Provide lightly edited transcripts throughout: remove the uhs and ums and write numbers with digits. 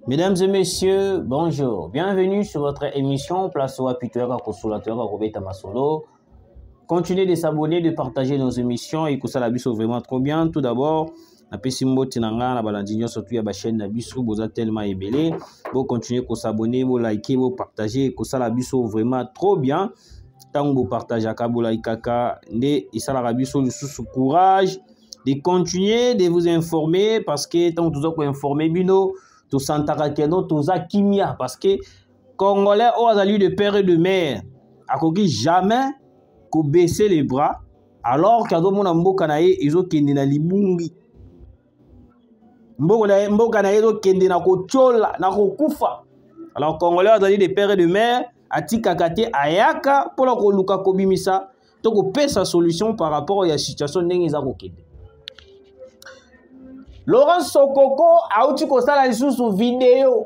Mesdames et messieurs, bonjour. Bienvenue sur votre émission Place au Apitoua Consolateur Robert Masolo. Continuez de s'abonner, de partager nos émissions et que ça la biso vraiment trop bien. Tout d'abord, la Pessimbo Tinanga, la Balandinho, surtout la chaîne la biso, vous êtes tellement ébélé. Vous continuez à s'abonner, vous liker, vous partager, que ça la biso vraiment trop bien. Tant que vous partagez à Kabola Ikaka, et ça la biso le sous courage de continuer de vous informer parce que tant que vous êtes informé, bino. Tout Santara Keno, tout ça Kimia, parce que Congolais ont allié de père et de mère, à quoi jamais qu'on baisser les bras, alors qu'à d'autres mon Mbokanaye, ils ont kendi na libungi. Mbokanaye, ils ont kendi na kochola, na kokufa. Alors Congolais ont allié de père et de mère, à Tikakate, Ayaka, pour la Koluka Kobimisa, donc on peut sa solution par rapport à la situation n'engis à Kokende. Laurent Sokoko a outil constat sous vidéo.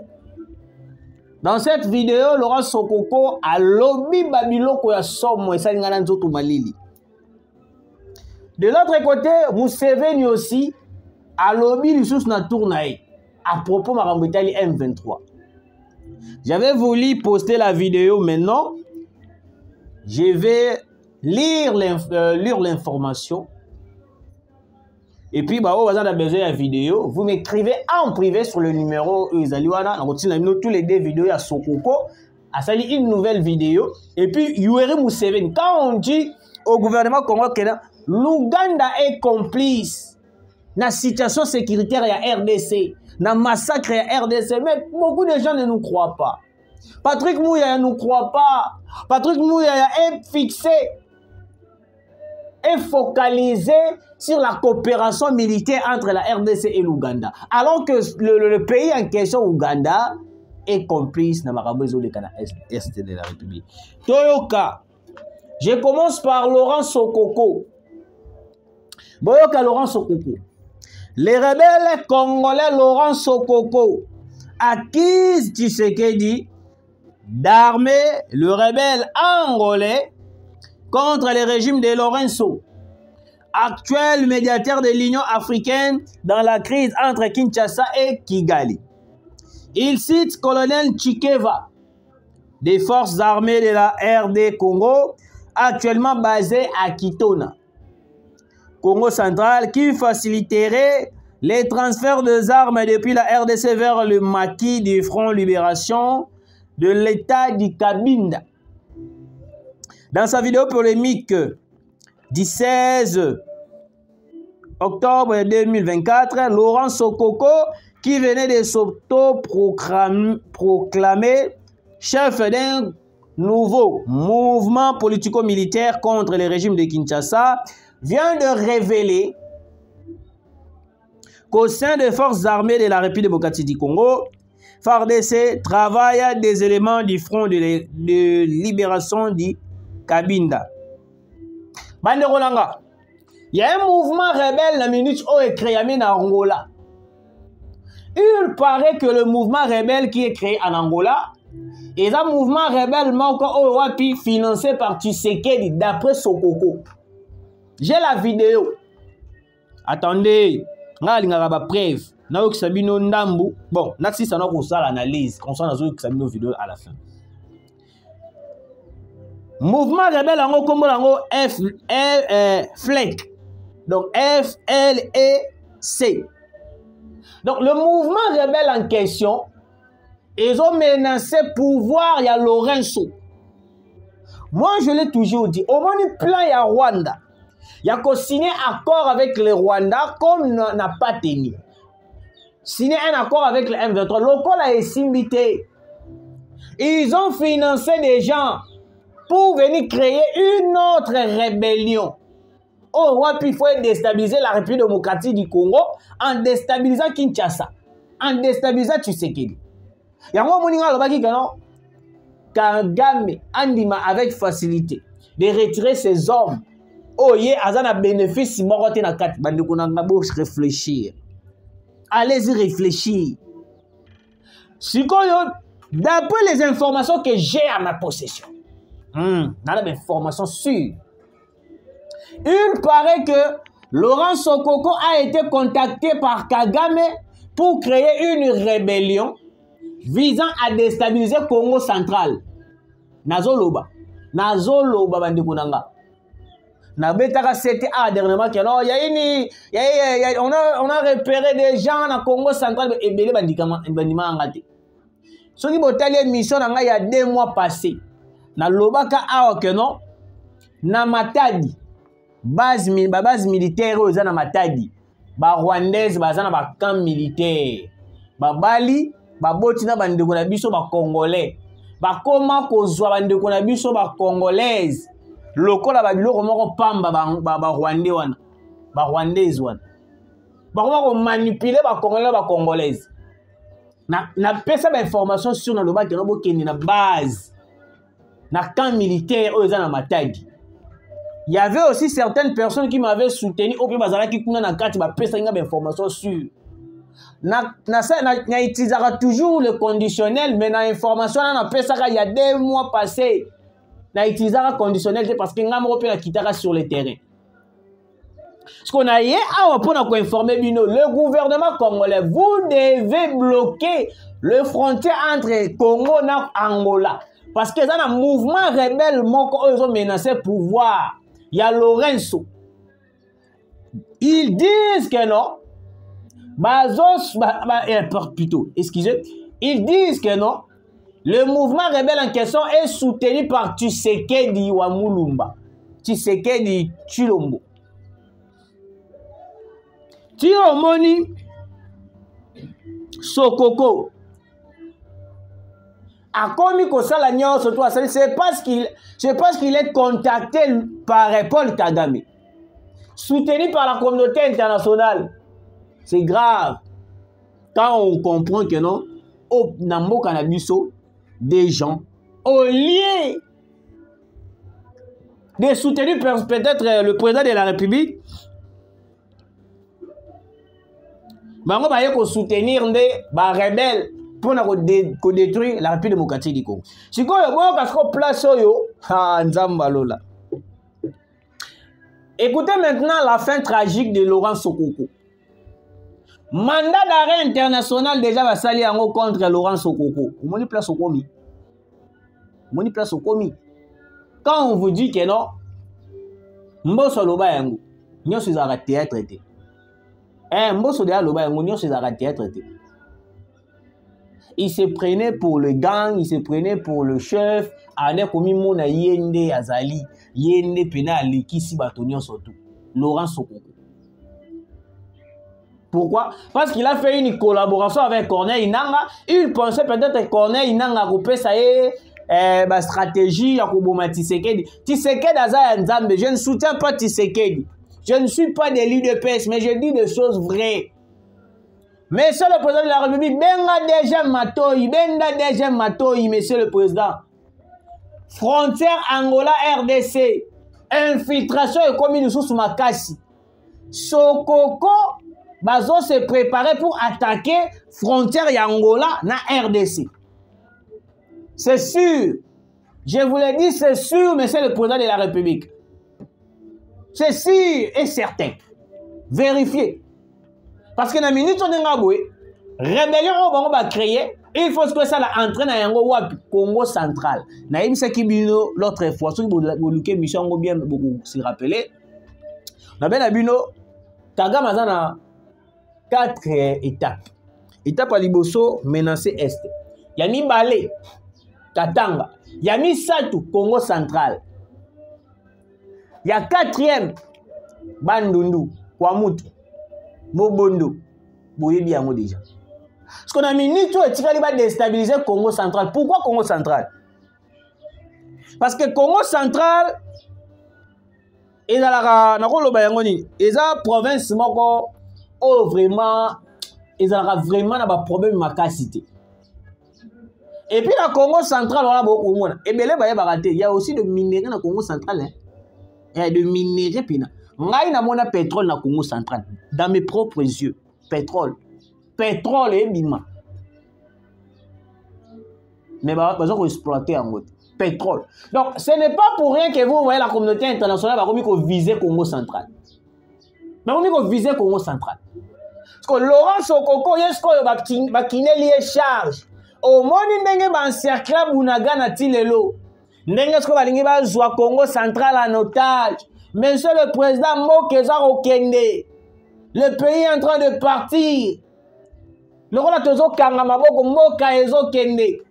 Dans cette vidéo, Laurent Sokoko a lobby Babiloko ya somme et ça ngana nzoto malili. De l'autre côté, Museveni aussi a lobby sous na tournaï à propos Marambitali M23. J'avais voulu poster la vidéo maintenant. Je vais lire l'information. Et puis, bah, vous avez besoin de la vidéo. Vous m'écrivez en privé sur le numéro Izaliwana. On retient tous les deux vidéos à Sokoko. À salir une nouvelle vidéo. Et puis, Yoweri Museveni. Quand on dit au gouvernement congolais, l'Ouganda est complice dans la situation sécuritaire à RDC, dans le massacre à RDC. Mais beaucoup de gens ne nous croient pas. Patrick Mouya ne nous croit pas. Patrick Mouya est fixé et focalisé sur la coopération militaire entre la RDC et l'Ouganda. Alors que le pays en question, Ouganda, est complice dans la région est de la République. Toyoka, je commence par Laurent Sokoko. Boyoka Laurent Sokoko. Les rebelles congolais Laurent Sokoko accusent Tshisekedi d'armer le rebelle angolais contre le régime de Lorenzo, actuel médiateur de l'Union africaine dans la crise entre Kinshasa et Kigali. Il cite colonel Chikeva des forces armées de la RD Congo, actuellement basé à Kitona, Congo central, qui faciliterait les transferts d'armes depuis la RDC vers le maquis du Front Libération de l'État du Cabinda. Dans sa vidéo polémique du 16 octobre 2024, Laurent Sokoko, qui venait de s'auto-proclamer chef d'un nouveau mouvement politico-militaire contre le régime de Kinshasa, vient de révéler qu'au sein des forces armées de la République démocratique du Congo, FARDC travaille à des éléments du Front de libération du Cabinda. Bande Rolanga, il y a un mouvement rebelle la minute où est créé en Angola. Il paraît que le mouvement rebelle qui est créé en Angola est un mouvement rebelle financé par Tshisekedi d'après Sokoko. J'ai la vidéo. Attendez, on a une preuve. Bon, si ça n'a pas l'analyse, on s'en a une vidéo à la fin. Mouvement rebelle en Congo FLEC. Donc FLEC. Donc le mouvement rebelle en question, ils ont menacé pouvoir, il y a Lorenzo. Moi je l'ai toujours dit, au moins du plan il y a Rwanda. Il y a qu'à signer accord avec le Rwanda comme n'a pas tenu. Signer un accord avec le M23. Local a été. Ils ont financé des gens pour venir créer une autre rébellion. Au Rwanda, il faut déstabiliser la République démocratique du Congo en déstabilisant Kinshasa, en déstabilisant Tshisekedi. Il y a un moment où Kagame andima avec facilité de retirer ses hommes. Oh, il y a un bénéfice si moi na kat bande ko na réfléchir. Allez-y réfléchir. D'après les informations que j'ai à ma possession, dans les informations sûres, il paraît que Laurent Sokoko a été contacté par Kagame pour créer une rébellion visant à déstabiliser Congo central. Nazoloba bandi kunanga. Na betaka c'était dernièrement que non, on a repéré des gens dans Congo central et belé bandima ngati. Soki botali mission nanga il y a 2 mois passés. Na lobaka awa que non na Matadi base militaire oza na Matadi. Ba Rwandaise baza na ba camp militaire. Ba Bali ba botina bandeko na biso ba Congolais. Ba koma kozwa bandeko na biso ba Congolaise. Lokola ba biloko moko pamba ba Rwandais wana. Ba Rwandaise wana. Ba koma ko manipuler ba Congolais ba Congolaise. Na pesa ba information sur na loba keno bokeni na base. Na camp militaire oza na Matadi. Il y avait aussi certaines personnes qui m'avaient soutenu au Bazara qui kuna na kati ba pesa inga ba information sur. Na utilisera toujours le conditionnel mais na information na pesa il y a 2 mois passés. Na utilisera conditionnel parce que ngamo pe na kitara sur le terrain. Ce qu'on a hier pour nous informer bino le gouvernement congolais vous devez bloquer le frontière entre Congo et Angola parce que ça un mouvement rebelle moko ils ont menacé pouvoir. Il y a Lorenzo. Ils disent que non. Plutôt, excusez. Ils disent que non. Le mouvement rebelle en question est soutenu par Tshisekedi Wamulumba. Tshisekedi Chilombo. Tiomoni Sokoko. A commis que ça la nuance sur toi, c'est parce qu'il est contacté par Paul Kagame, soutenu par la communauté internationale. C'est grave quand on comprend que non, au Nambo Kanabiso, des gens, au lieu de soutenir peut-être le président de la République, bango baye ko soutenir des rebelles pour détruire la République démocratique du Congo. Si vous avez place, écoutez maintenant la fin tragique de Laurent Sokoko. Mandat d'arrêt international déjà va salir contre Laurent Sokoko. Vous avez place au commis. Vous avez place au commis. Quand on vous dit que non, Mboso Loba Yango, nous sommes à théâtre. Mboso de Loba Yango, nous sommes à théâtre. Il se prenait pour le gang, il se prenait pour le chef. Ane komi mona yende azali, yende pena aleki si batonio surtout. Laurent Sokoko. Pourquoi? Parce qu'il a fait une collaboration avec Corneille Nangaa. Il pensait peut-être que Corneille Nangaa coupait ça ma stratégie à Koboma Tshisekedi. Tshisekedi Aza Nzambe. Je ne soutiens pas Tshisekedi. Je ne suis pas des leaders de PS, mais je dis des choses vraies. Mais Monsieur le Président de la République, benga deuxième Matoyi, Monsieur le Président. Frontière Angola RDC. Infiltration et commune sous Makasi. Sokoko, Bazo se préparait pour attaquer frontière Angola na RDC. C'est sûr. Je vous l'ai dit, c'est sûr, Monsieur le Président de la République. C'est sûr et certain. Vérifiez. Parce que dans la minute où on a rébellion va créer, il faut que ça entre dans le Congo central. Naïm Sekibino, l'autre fois, si vous avez mission bien se rappeler, on a Bino, Kagame a 4 étapes. Étape à Liboso, menacé Est. Il y a mis Balé, Katanga. Il y a mis Satou, Congo central. Il y a 4e, Bandundu, Kwamutu. Mobondo, boye bien déjà. Parce qu'on a mis ni tout et va déstabiliser Congo central. Pourquoi Congo central? Parce que Congo central est dans la province où vraiment ils ont vraiment un problème de macacité. Et puis la Congo central on a beaucoup de il y a aussi de minerais dans Congo central. Il y a de minerais pina. Ngai na mona pétrole na Congo central dans mes propres yeux. Pétrole et bima. Mais besoin qu'on exploiter en mode pétrole. Donc ce n'est pas pour rien que vous voyez la communauté internationale va comme qu'on viser Congo central. Mais on dit qu'on viser Congo central. Parce que Laurent Sokoko est ce qu'on va kiné lié charge. Au moni ndenge bancercle Bunagana tilelo. Ndenge sko balingi bazwa Congo central en otage. Monsieur le président Mokeza Okende. Le pays est en train de partir. Le rôle tozo kanga maboko Moka ezo kende.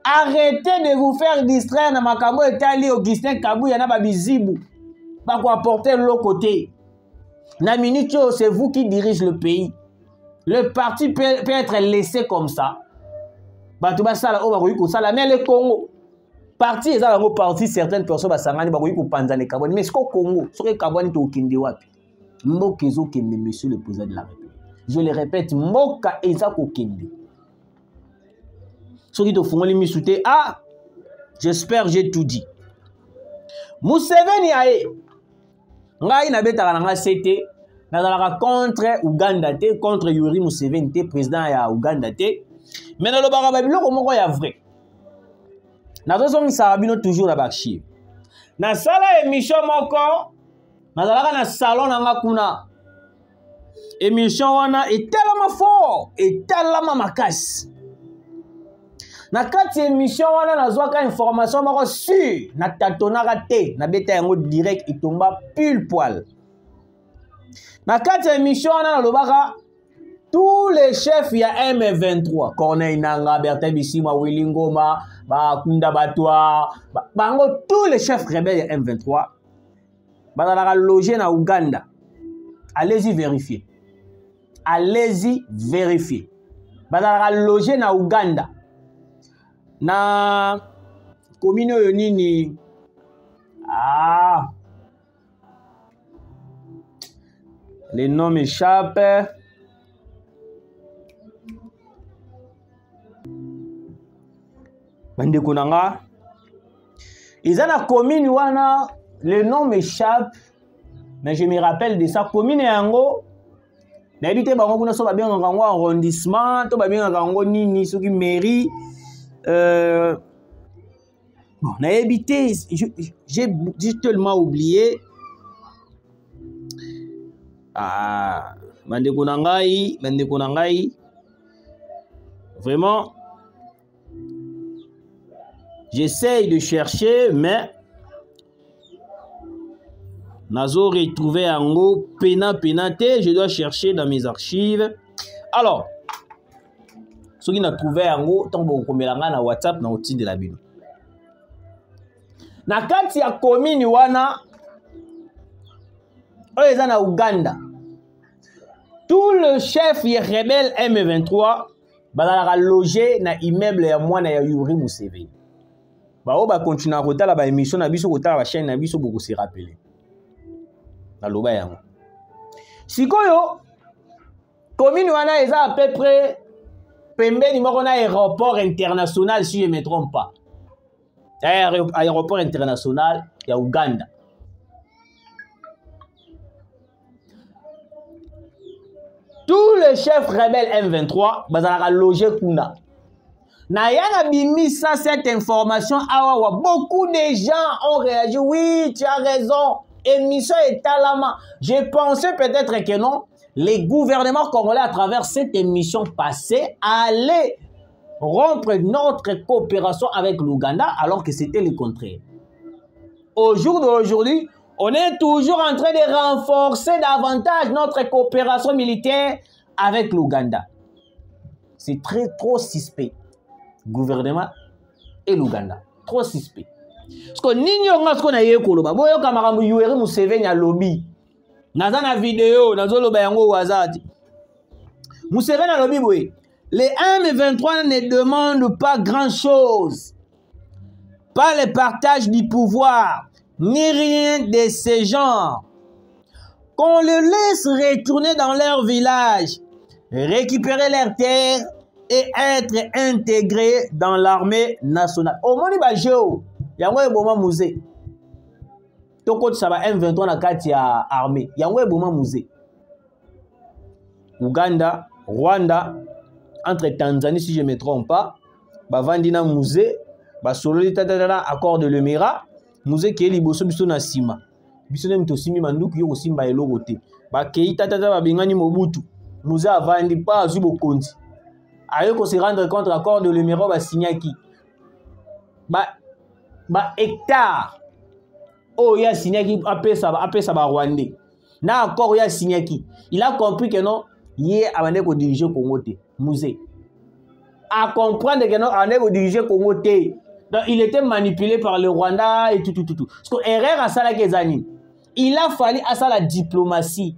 Arrêtez de vous faire distraire na makambo etali Augustin Kabuya na babizibu. Ba ko apporter l'autre côté. Na minute c'est vous qui dirigez le pays. Le parti peut être laissé comme ça. Batuba sala o bakoyi ko sala mais le Congo parti eza bango parti certaines personnes basangani bakoyi ko panzana Kaboni mais siko Congo soki Kaboni to kende wapi mboka ezo kende monsieur le président de la République. Je le répète mboka eza ko kende. Soki to fungoli misute ah j'espère j'ai tout dit. Museveni aye ngai na betaka nga CT nazalaka contre Uganda te contre Yoweri Museveni te président ya Uganda te mais na lobaka ba biloko moko ya vrai. Nazosomisa bino toujours na archive. Na sala émission moko nazalaka na salon nanga kuna. Émission wana etalama fort, etalama makasi. Na kati émission wana nazwaka information moko sur na tatonaka te na beta yango direct itomba pile poil. Na kati émission wana nalobaka tous les chefs ya M23 Corneille Nanga, Bertin Bisimwa, Willy Ngoma, Kunda Batwa, bango tous les chefs rebelles ya M23 bazalaka logé na Uganda. Allez-y vérifier. Allez-y vérifier. Bazalaka logé na Uganda. Na commune nini ah les noms m'échappent. Bande kunanga izana commune wana le nom m'échappe mais je me rappelle de ça commune yango na habité bango kuna so ba bien ngango arrondissement to ba bien ngango nini soki mairie bon na habité j'ai tellement oublié ah bande kunangai vraiment j'essaye de chercher, mais nazo retrouvé ango penate, je dois chercher dans mes archives. Alors, ce qui n'a trouvé ango, tant que vous na WhatsApp, na outil de la Bible. Na kati ya commune wana, oyo na Uganda. Tout le chef ya rebelle M23 bazalaka logé na immeuble ya mwana ya Yoweri Museveni. Bao ba continue à kotala ba émission na biso kotala ba chaîne na biso boko se rappeler. Na loba yango. Sikoyo commune wana eza à peu près pembeni moko na aéroport international si je ne me trompe pas. Aéroport international ya Uganda. Tous les chefs rebelles M23 bazalaka logé kuna. Nayana bimisa cette information awa beaucoup de gens ont réagi. Oui, tu as raison. Émission est talama. Je pensais peut-être que non. Les gouvernements congolais à travers cette émission passée allaient rompre notre coopération avec l'Ouganda alors que c'était le contraire. Au jour d'aujourd'hui, on est toujours en train de renforcer davantage notre coopération militaire avec l'Ouganda. C'est trop suspect. Gouvernement et l'Ouganda. Trop suspect. Parce que nini onga ce qu'on a yé koloba. Boyo kamarambu Yoweri Museveni a lobby. Naza na vidéo, nazo loba yango wazati. Museveni a lobby boy. Les M23 ne demandent pas grand-chose. Pas le partage du pouvoir, ni rien de ce genre. Qu'on les laisse retourner dans leur village, récupérer leurs terres et être intégrés dans l'armée nationale. Au moni ba jeo, yango eboma musée. Toko tsaba M23 na kati ya armée. Yango eboma musée. Uganda, Rwanda, entre Tanzanie si je ne me trompe pas, bavandi na musée, ba sololi tatata accord de l'Emira, musée qui est liboso biso na sima. Biso nem to simi manduku yo simba eloko te. Ba kei tatata ba bengani Mobutu. Musée avandi pas azu bokonzi. ayo ko se rendre compte l'accord de Lemero ba signaki ba hectare oh ya signaki apesa ba Rwandais na accord ya signaki il a compris que non yé abandé ko diriger Congo te musée à comprendre que non abandé ko diriger Congo te. Donc il était manipulé par le Rwanda et tout parce que erreur à ça la kezani il a fallu à ça la diplomatie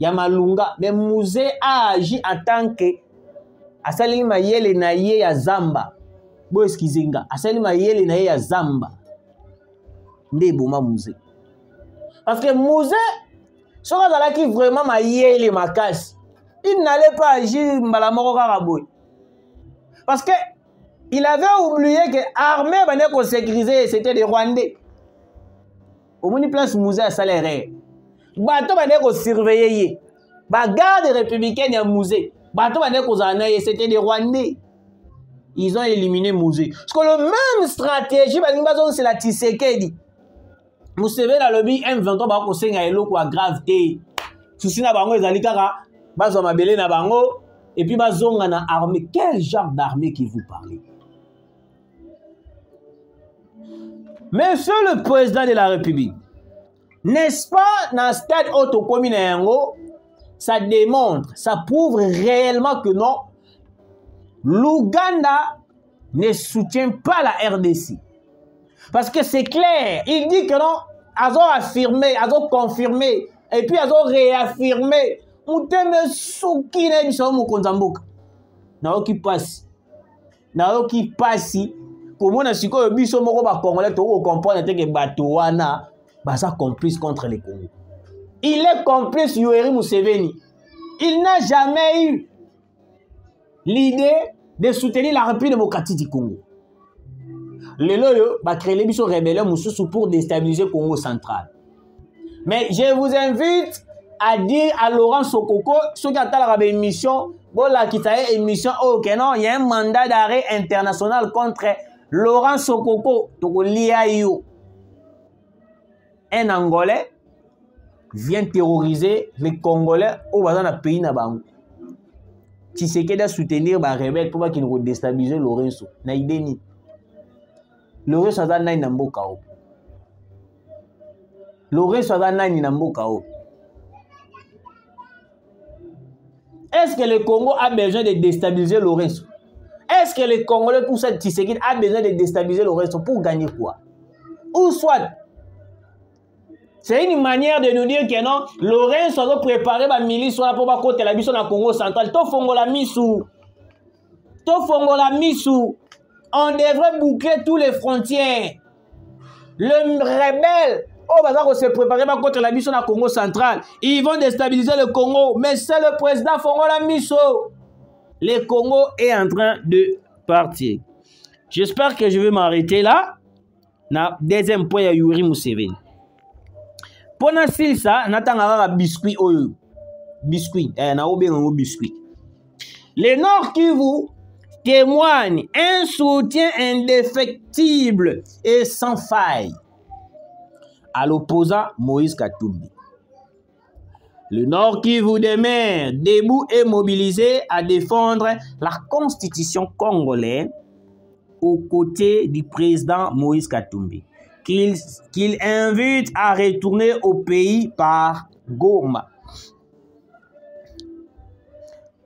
ya Malunga mais musée a agi en tant que asali mayele na ye ya Zamba bo eskizenga asali mayele na ye ya Zamba nde boma musée parce que musée soka zalaki vraiment mayele makasi il n'allait pas agir mbala moko kaka boy parce que il avait oublié que l'armée venait pour sécuriser c'était des Rwandais au moins place musée à salaire bato venait pour surveiller ba garde républicaine ya musée bato venait pour zanaye c'était des Rwandais. Ils ont éliminé Musée. Parce que le même stratégie, c'est la Tshisekedi. Museveni a lobby M23 ba ko senga eloko a gravité. Souci na bango ezali kaka bazo mabele na bango et puis bazonga na armée. Quel genre d'armée qui vous parlez? Monsieur le président de la République, n'est-ce pas dans le stade autocommune yango, ça démontre, ça prouve réellement que non, l'Ouganda ne soutient pas la RDC. Parce que c'est clair, il dit que non, ils ont affirmé, ils ont confirmé, et puis ils ont réaffirmé. Mouteme souki na biso mukonzamboka. Naoki passe. Naoki passe. Comment na siko biso moko ba congolais to comprendre que bato wana basa complice contre les Congo. Il est complice Yoweri Museveni. Il n'a jamais eu l'idée de soutenir la République démocratique du Congo. Le loyo va créer les biso rébellion mususu pour déstabiliser le Congo central. Mais je vous invite à dire à Laurent Sokoko, ceux qui attendent la émission, bon là qui t'a émission, ok non, il y a un mandat d'arrêt international contre Laurent Sokoko, donc l'IAIO. Un Angolais vient terroriser les Congolais au dans le pays nabango. Tshisekedi a soutenir les rebelles pour qu'ils ne déstabilisent Lorenzo. Na idée Lorenzo a na inamboka o. Lorenzo a na inamboka o. Est-ce que le Congo a besoin de déstabiliser Lorenzo? Est-ce que le Congolais, tout ça, Tshisekedi a besoin de déstabiliser Lorenzo pour gagner quoi? Ou soit, c'est une manière de nous dire que non, Lorenzo doit préparer la milice pour pas côté la mission dans le Congo central. To fongo la misou. On devrait boucler toutes les frontières. Le rebelle, oh, bah, ça se préparer contre la mission dans le Congo central. Ils vont déstabiliser le Congo, mais c'est le président Fongo la miso. Le Congo est en train de partir. J'espère que je vais m'arrêter là. Na deuxième point, il y a Yoweri Museveni. Pendant ça, natanga biscuit oyo. Biscuit, na obengo biscuit. Le Nord Kivu témoigne un soutien indéfectible et sans faille à l'opposant Moïse Katumbi. Le Nord Kivu demeure debout et mobilisé à défendre la constitution congolaise aux côtés du président Moïse Katumbi, qu'il invite à retourner au pays par Goma.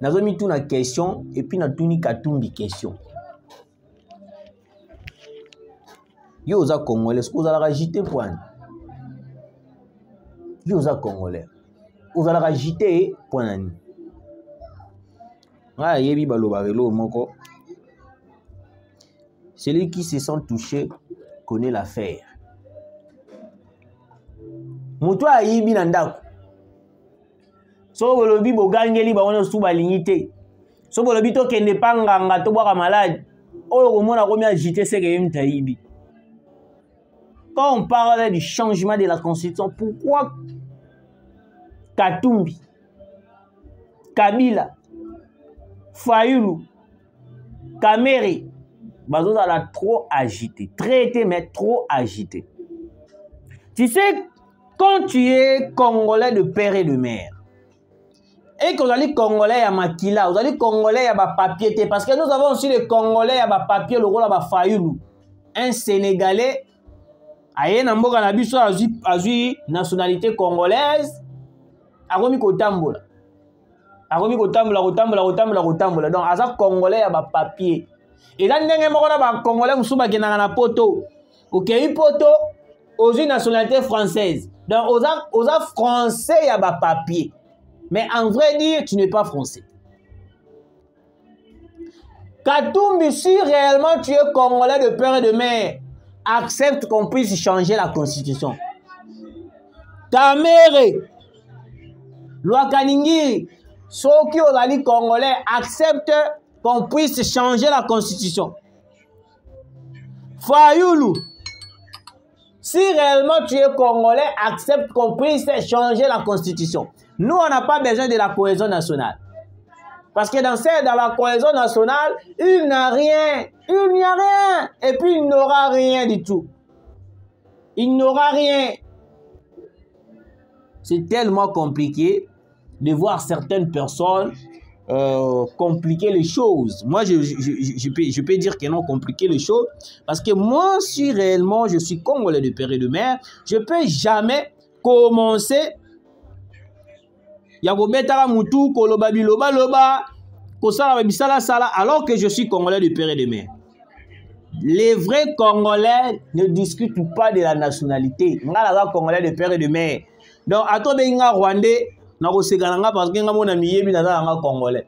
Nous avons mis une question et puis nous avons mis Katumbi question. Yo za Congolais, vous allez agiter point. Yo za Congolais, vous allez agiter point. Ah, yebi balobarelo moko. Celui qui se sent touché connaît l'affaire. Muto ayibi nandako. So bolobi bogangeli ba wana su balingite. So bolobi to kende panganga to bwaka malade. Oyo komona komi agité c'est que yem tayibi. Quand on parle du changement de la constitution, pourquoi Katumbi, Kabila, Fayulu, Kamere, Bazo a trop agité, traité mais trop agité. Tu sais, quand tu es Congolais de père et de mère, Et que vous allez Congolais à Makila, vous allez Congolais à papier, parce que nous avons aussi les Congolais à papier, le rôle à Fayoulou. Un Sénégalais, aye namboka na biso azui nationalité congolaise, akomi kotambola. Akomi kotambola. Donc aza Congolais à papier. Et là ndenge moko na ba Congolais musuba kenanga na poto. OK, poto aux nationalité française. Donc aux français à papier. Mais en vrai dire, tu n'es pas français. Katumbi, si réellement tu es Congolais de père et de mère, accepte qu'on puisse changer la constitution. Tamere, Loi Kaningiri, ceux qui ont dit Congolais acceptent qu'on puisse changer la constitution. Fayoulou, si réellement tu es Congolais, accepte qu'on puisse changer la constitution. Nous, on n'a pas besoin de la cohésion nationale. Parce que dans la cohésion nationale, il n'y a rien. Il n'y a rien. Et puis, il n'aura rien du tout. Il n'aura rien. C'est tellement compliqué de voir certaines personnes compliquer les choses. Moi, je peux dire que non, compliquer les choses. Parce que moi, si réellement je suis Congolais de père et de mère, je ne peux jamais commencer alors que je suis Congolais de père et de mère. Les vrais Congolais ne discutent pas de la nationalité. Nous sommes Congolais de père et de mère. Donc, à toi, Rwandais, parce que nous Congolais.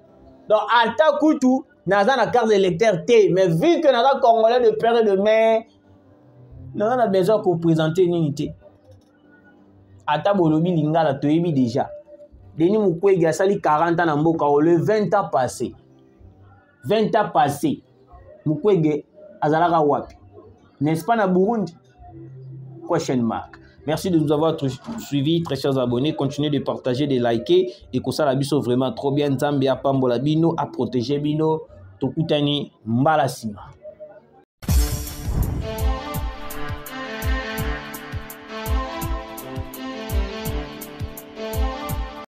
Donc, à ta coutou, nous avons la carte d'électeur T. Mais vu que nous sommes Congolais de père et de mère, nous avons besoin de présenter une unité. À ta bolobi lingala, tu es déjà. Denis Mukwege a sali 40 ans na mboka, le 20 ans passé. 20 ans passé. Mukwege azalaka wapi? N'est-ce pas na Burundi? Question mark. Merci de nous avoir suivis, très chers abonnés. Continuez de partager, de liker. Et que ça la biso vraiment trop bien. Zambia Pambola Bino, à protéger Bino. Tokutani Mbalasima.